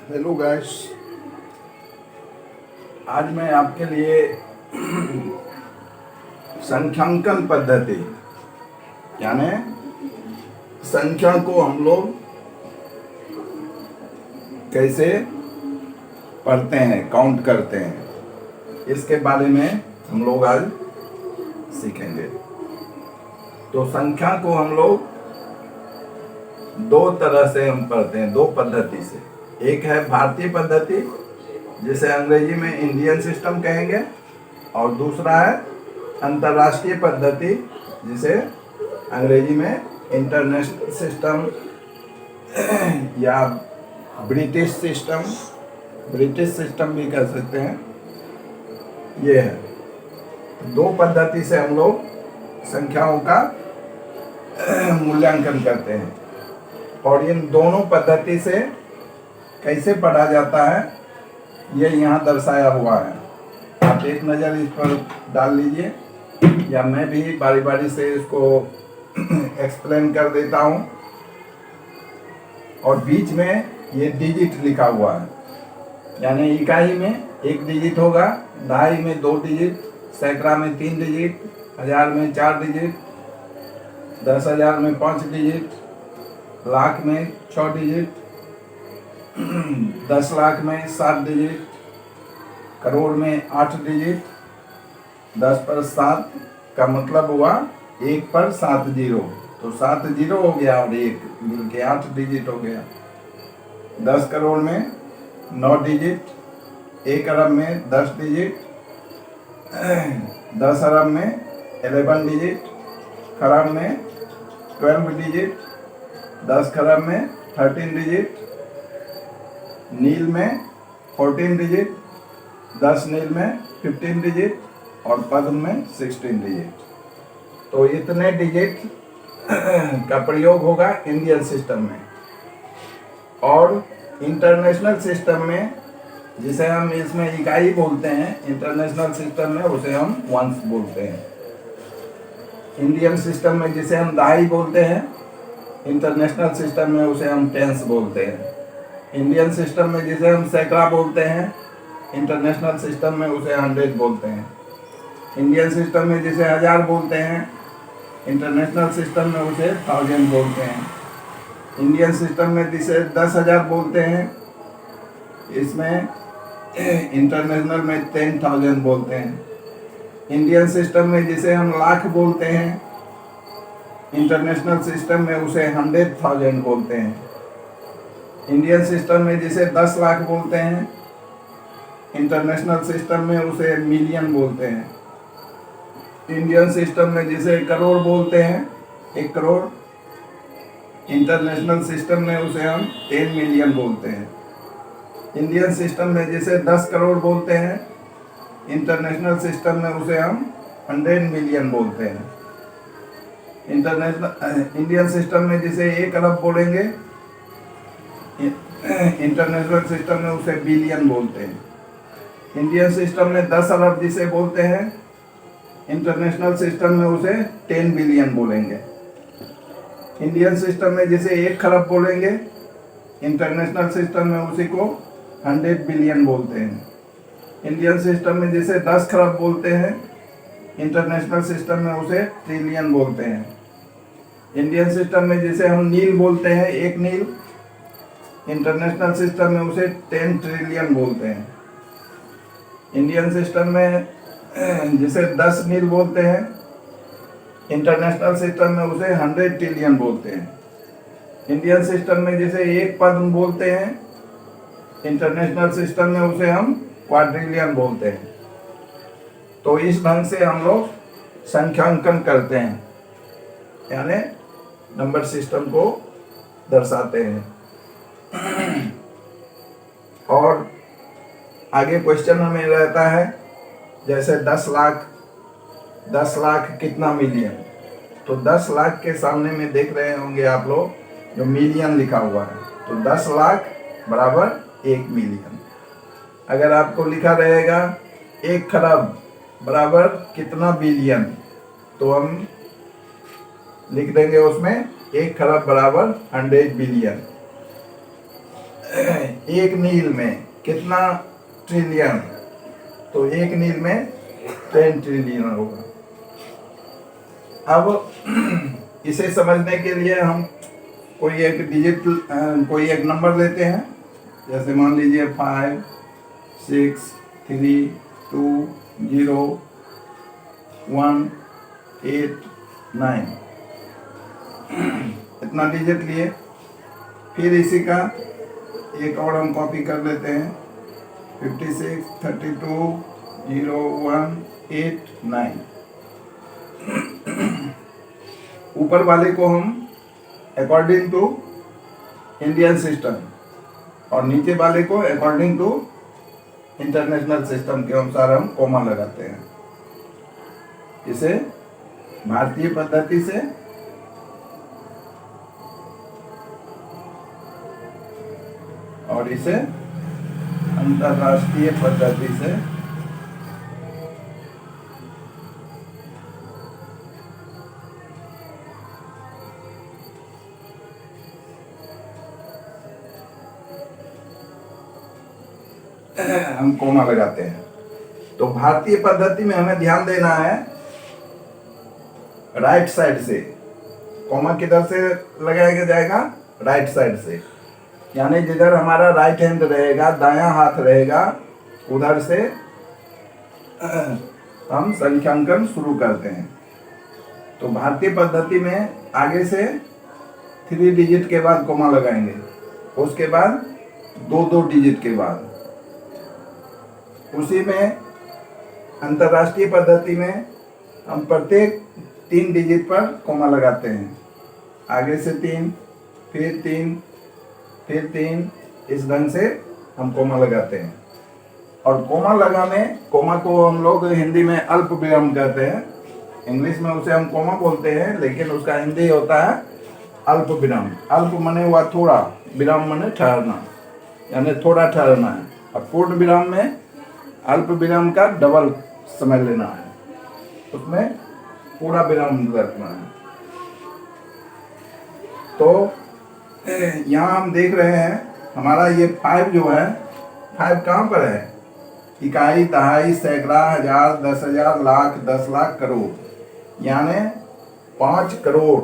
Hello guys. आज मैं आपके लिए संख्यांकन पद्धति यानी संख्या को हम लोग कैसे पढ़ते हैं, काउंट करते हैं, इसके बारे में हम लोग आज सीखेंगे। तो संख्या को हम लोग दो तरह से हम पढ़ते हैं, दो पद्धति से। एक है भारतीय पद्धति, जिसे अंग्रेजी में इंडियन सिस्टम कहेंगे, और दूसरा है अंतर्राष्ट्रीय पद्धति, जिसे अंग्रेजी में इंटरनेशनल सिस्टम या ब्रिटिश सिस्टम भी कह सकते हैं। ये है, दो पद्धति से हम लोग संख्याओं का मूल्यांकन करते हैं। और इन दोनों पद्धति से कैसे पढ़ा जाता है, ये यहाँ दर्शाया हुआ है। आप एक नज़र इस पर डाल लीजिए, या मैं भी बारी बारी से इसको एक्सप्लेन कर देता हूँ। और बीच में ये डिजिट लिखा हुआ है, यानी इकाई में 1 डिजिट होगा, दहाई में 2 डिजिट, सैकड़ा में 3 डिजिट, 1000 में 4 डिजिट, 10,000 में 5 डिजिट, लाख में 6 डिजिट, 10 लाख में 7 डिजिट, करोड़ में 8 डिजिट। 10 पर 7 का मतलब हुआ 1 पर 7 जीरो, तो 7 जीरो हो गया और 1 मिल के 8 डिजिट हो गया। 10 करोड़ में 9 डिजिट, 1 अरब में 10 डिजिट, 10 अरब में 11 डिजिट, खरब में 12 डिजिट, 10 खरब में 13 डिजिट, नील में 14 डिजिट, 10 नील में 15 डिजिट, और पद्म में 16 डिजिट। तो इतने डिजिट का प्रयोग होगा इंडियन सिस्टम में। और इंटरनेशनल सिस्टम में, जिसे हम इसमें इकाई बोलते हैं, इंटरनेशनल सिस्टम में उसे हम वंश बोलते हैं। इंडियन सिस्टम में जिसे हम दहाई बोलते हैं, इंटरनेशनल सिस्टम में उसे हम टेंस बोलते हैं। इंडियन सिस्टम में जिसे हम सैकड़ा बोलते हैं, इंटरनेशनल सिस्टम में उसे 100 बोलते हैं। इंडियन सिस्टम में जिसे 1000 बोलते हैं, इंटरनेशनल सिस्टम में उसे 1000 बोलते हैं। इंडियन सिस्टम में जिसे 10,000 बोलते हैं, इसमें इंटरनेशनल में 10,000 बोलते हैं। इंडियन सिस्टम में जिसे हम लाख बोलते हैं, इंटरनेशनल सिस्टम में उसे 100,000 बोलते हैं। इंडियन सिस्टम में जिसे 10 लाख बोलते हैं, इंटरनेशनल सिस्टम में उसे मिलियन बोलते हैं। इंडियन सिस्टम में जिसे करोड़ बोलते हैं, 1 करोड़, इंटरनेशनल सिस्टम में उसे हम 10 मिलियन बोलते हैं। इंडियन सिस्टम में जिसे 10 करोड़ बोलते हैं, इंटरनेशनल सिस्टम में उसे हम 100 मिलियन बोलते हैं। इंडियन सिस्टम में जिसे 1 अरब बोलेंगे, इंटरनेशनल सिस्टम में उसे बिलियन बोलते हैं। इंडियन सिस्टम में 10 अरब जिसे बोलते हैं, इंटरनेशनल सिस्टम में उसे 10 बिलियन बोलेंगे। इंडियन सिस्टम में जिसे 1 खरब बोलेंगे, इंटरनेशनल सिस्टम में उसी को 100 बिलियन बोलते हैं। इंडियन सिस्टम में जिसे 10 खरब बोलते हैं, इंटरनेशनल सिस्टम में उसे ट्रिलियन बोलते हैं। इंडियन सिस्टम में जिसे हम नील बोलते हैं, 1 नील, इंटरनेशनल सिस्टम में उसे 10 ट्रिलियन बोलते हैं। इंडियन सिस्टम में जिसे 10 नील बोलते हैं, इंटरनेशनल सिस्टम में उसे 100 ट्रिलियन बोलते हैं। इंडियन सिस्टम में जिसे 1 पद्म बोलते हैं, इंटरनेशनल सिस्टम में उसे हम क्वाड्रिलियन बोलते हैं। तो इस ढंग से हम लोग संख्यांकन करते हैं, यानी नंबर सिस्टम को दर्शाते हैं। और आगे क्वेश्चन हमें रहता है, जैसे 10 लाख कितना मिलियन। तो 10 लाख के सामने में देख रहे होंगे आप लोग, जो मिलियन लिखा हुआ है, तो 10 लाख बराबर 1 मिलियन। अगर आपको लिखा रहेगा 1 खरब बराबर कितना बिलियन, तो हम लिख देंगे उसमें 1 खरब बराबर 100 बिलियन। एक नील में कितना ट्रिलियन, तो एक नील में 10 ट्रिलियन होगा। अब इसे समझने के लिए हम कोई एक डिजिट, कोई एक नंबर लेते हैं। जैसे मान लीजिए 5 6 3 2 0 1 8 9, इतना डिजिट लिए। फिर इसी का एक और हम कॉपी कर लेते हैं, 56 32 0 1 8 9। ऊपर वाले को हम अकॉर्डिंग टू इंडियन सिस्टम और नीचे वाले को अकॉर्डिंग टू इंटरनेशनल सिस्टम के अनुसार हम कोमा लगाते हैं। इसे भारतीय पद्धति से और इसे अंतरराष्ट्रीय पद्धति से हम कोमा लगाते हैं। तो भारतीय पद्धति में हमें ध्यान देना है राइट साइड से। कोमा किधर से लगाया जाएगा? राइट साइड से, यानी जिधर हमारा राइट हैंड रहेगा, दायां हाथ रहेगा, उधर से हम संख्यांकन शुरू करते हैं। तो भारतीय पद्धति में आगे से 3 डिजिट के बाद कोमा लगाएंगे, उसके बाद 2 डिजिट के बाद। उसी में अंतर्राष्ट्रीय पद्धति में हम प्रत्येक 3 डिजिट पर कोमा लगाते हैं। आगे से 3, फिर 3, फिर 3, इस ढंग से हम कोमा लगाते हैं। और कोमा को हम लोग हिंदी में अल्प विराम कहते हैं। इंग्लिश में उसे हम कोमा बोलते हैं, लेकिन उसका हिंदी होता है अल्प विराम। अल्प माने हुआ थोड़ा, विराम माने ठहरना, यानी थोड़ा ठहरना है। और पूर्ण विराम में अल्प विराम का डबल समय लेना है, उसमें पूरा विराम रखना है। तो यहाँ हम देख रहे हैं हमारा ये 5 जो है, 5 कहाँ पर है? इकाई, दहाई, सैकड़ा, हजार, 10,000, लाख, 10 लाख, करोड़, यानी 5 करोड़।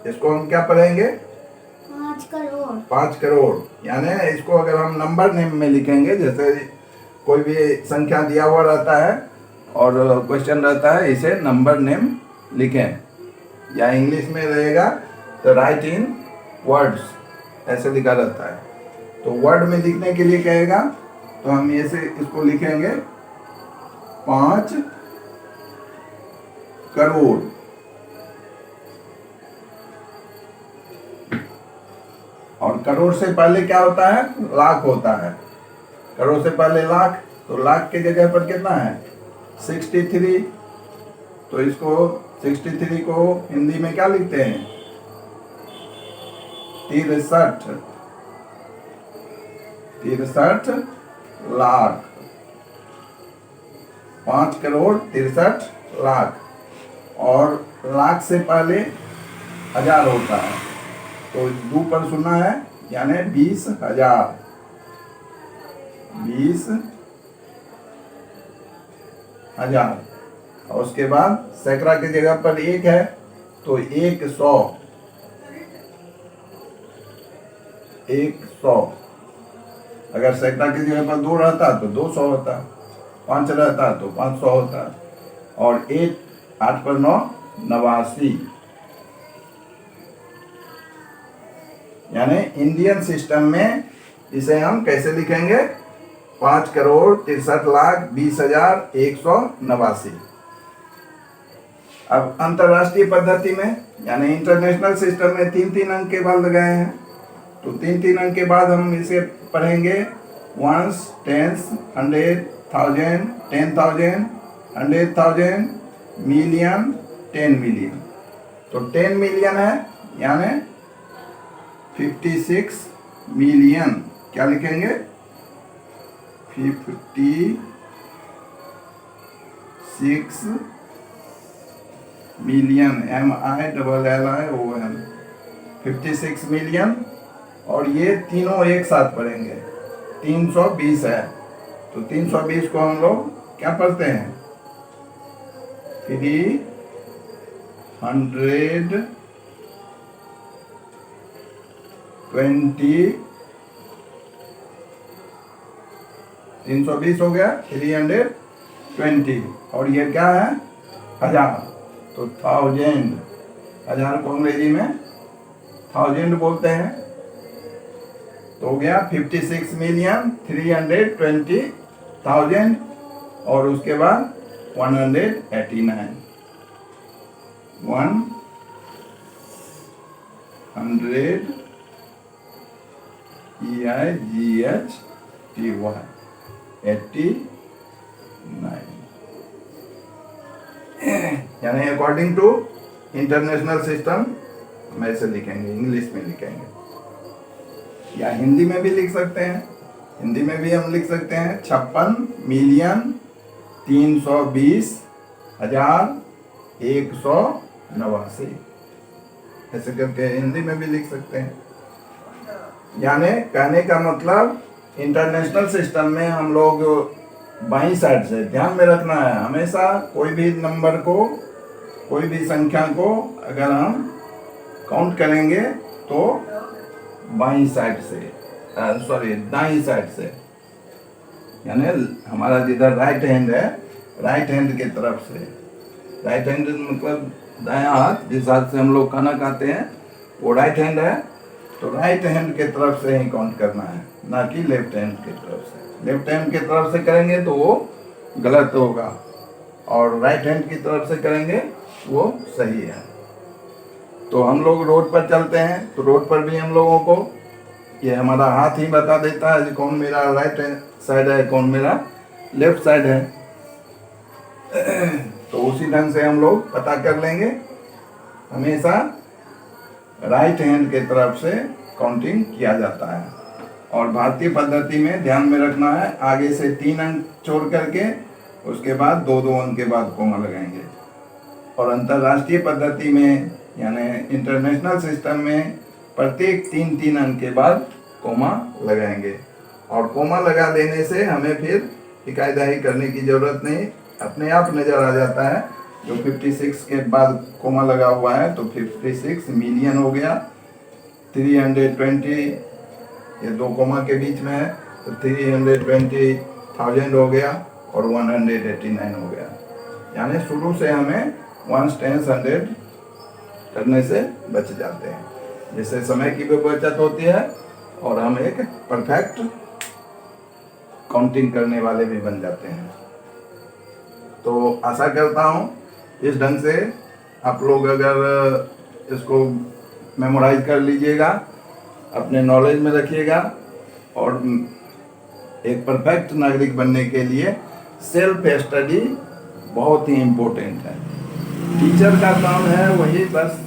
इसको हम क्या पढ़ेंगे? 5 करोड़। 5 करोड़, यानी इसको अगर हम नंबर नेम में लिखेंगे, जैसे कोई भी संख्या दिया हुआ रहता है और क्वेश्चन रहता है, इसे नंबर नेम लिखें, या इंग्लिश में रहेगा तो राइट इन वर्ड्स, ऐसे लिखा रहता है। तो वर्ड में लिखने के लिए कहेगा तो हम ऐसे इसको लिखेंगे 5 करोड़। और करोड़ से पहले क्या होता है? लाख होता है। करोड़ से पहले लाख, तो लाख के जगह पर कितना है? 63। तो इसको 63 को हिंदी में क्या लिखते हैं? 63 लाख। 5 करोड़ 63 लाख। और लाख से पहले 1000 होता है, तो 2 पर सुना है, यानी 20,000। 20,000। और उसके बाद सैकड़ा की जगह पर 1 है, तो 100। 100। अगर सैकड़ा की जगह पर 2 रहता तो 200 होता, 5 रहता तो 500 होता, और 8 पर 9, 89। यानी इंडियन सिस्टम में इसे हम कैसे लिखेंगे? 5 करोड़ 63 लाख 20,189। अब अंतरराष्ट्रीय पद्धति में, यानी इंटरनेशनल सिस्टम में 3-3 अंक के बाद लगाए हैं। तो 3-3 अंक के बाद हम इसे पढ़ेंगे 1s, 10s, 100, 1000, 10,000, 100,000, मिलियन, 10 मिलियन। तो 10 मिलियन है, यानी 56 मिलियन। क्या लिखेंगे? 56 मिलियन, MILLION, 56 मिलियन। और ये तीनों एक साथ पढ़ेंगे। 320 है, तो 320 को हम लोग क्या पढ़ते हैं? 320, 320 हो गया 320, और ये क्या है? 1000, तो 1000, 1000 को अंग्रेजी में 1000 बोलते हैं। तो हो गया 56,320,000, और उसके बाद 189, 89, यानी अकॉर्डिंग टू इंटरनेशनल सिस्टम हम ऐसे लिखेंगे, इंग्लिश में लिखेंगे, या हिंदी में भी लिख सकते हैं। हिंदी में भी हम लिख सकते हैं 56,320,189, ऐसे करके हिंदी में भी लिख सकते हैं। यानी कहने का मतलब इंटरनेशनल सिस्टम में हम लोग बाईं साइड से ध्यान में रखना है हमेशा, कोई भी नंबर को, कोई भी संख्या को अगर हम काउंट करेंगे तो बाईं साइड से, दाईं साइड से, यानी हमारा जिधर राइट हैंड है, राइट हैंड की तरफ से। राइट हैंड मतलब दायां हाथ, जिस हाथ से हम लोग खाना खाते हैं वो राइट हैंड है, तो राइट हैंड के तरफ से ही काउंट करना है, ना कि लेफ्ट हैंड की तरफ से। लेफ्ट हैंड की तरफ से करेंगे तो वो गलत होगा, और राइट हैंड की तरफ से करेंगे वो सही है। तो हम लोग रोड पर चलते हैं, तो रोड पर भी हम लोगों को ये हमारा हाथ ही बता देता है कौन मेरा राइट साइड है, कौन मेरा लेफ्ट साइड है। तो उसी ढंग से हम लोग पता कर लेंगे, हमेशा राइट हैंड के तरफ से काउंटिंग किया जाता है। और भारतीय पद्धति में ध्यान में रखना है, आगे से 3 अंक छोड़ करके उसके बाद 2-2 अंक के बाद कोमा लगाएंगे। और अंतर्राष्ट्रीय पद्धति में यानी इंटरनेशनल सिस्टम में प्रत्येक 3-3 अंक के बाद कोमा लगाएंगे। और कोमा लगा देने से हमें फिर इकायदाही करने की ज़रूरत नहीं, अपने आप नज़र आ जाता है। जो 56 के बाद कोमा लगा हुआ है तो 56 मिलियन हो गया, 320 ये 2 कोमा के बीच में है तो 320,000 हो गया, और 189 हो गया। यानी शुरू से हमें 1 टेंस 100 करने से बच जाते हैं, जिससे समय की भी बचत होती है और हम एक परफेक्ट काउंटिंग करने वाले भी बन जाते हैं। तो आशा करता हूँ इस ढंग से आप लोग अगर इसको मेमोराइज कर लीजिएगा, अपने नॉलेज में रखिएगा, और एक परफेक्ट नागरिक बनने के लिए सेल्फ स्टडी बहुत ही इम्पोर्टेंट है। टीचर का काम है वही बस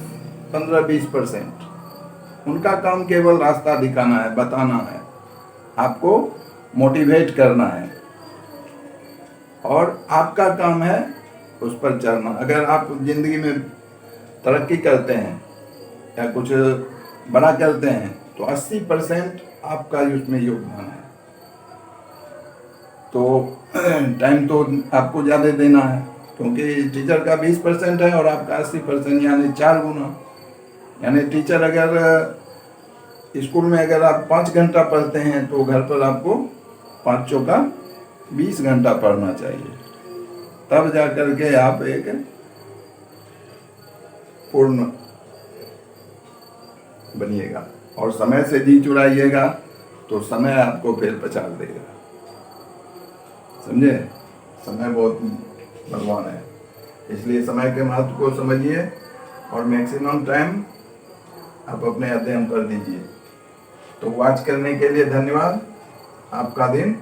15-20%, उनका काम केवल रास्ता दिखाना है, बताना है, आपको मोटिवेट करना है, और आपका काम है उस पर चलना। अगर आप जिंदगी में तरक्की करते हैं या कुछ बड़ा करते हैं तो 80% आपका उसमें योगदान है। तो टाइम तो आपको ज़्यादा देना है, क्योंकि टीचर का 20% है और आपका 80%, यानी 4 गुना। यानी टीचर अगर स्कूल में अगर आप 5 घंटा पढ़ते हैं तो घर पर आपको 5 चौका 20 घंटा पढ़ना चाहिए, तब जा करके आप एक पूर्ण बनिएगा। और समय से जी चुराइएगा तो समय आपको फिर पछाड़ देगा, समझे? समय बहुत बलवान है, इसलिए समय के महत्व को समझिए और मैक्सिमम टाइम आप अपने अध्ययन कर दीजिए। तो वॉच करने के लिए धन्यवाद। आपका दिन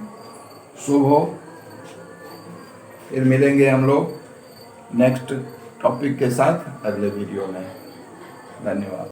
शुभ हो। फिर मिलेंगे हम लोग नेक्स्ट टॉपिक के साथ अगले वीडियो में। धन्यवाद।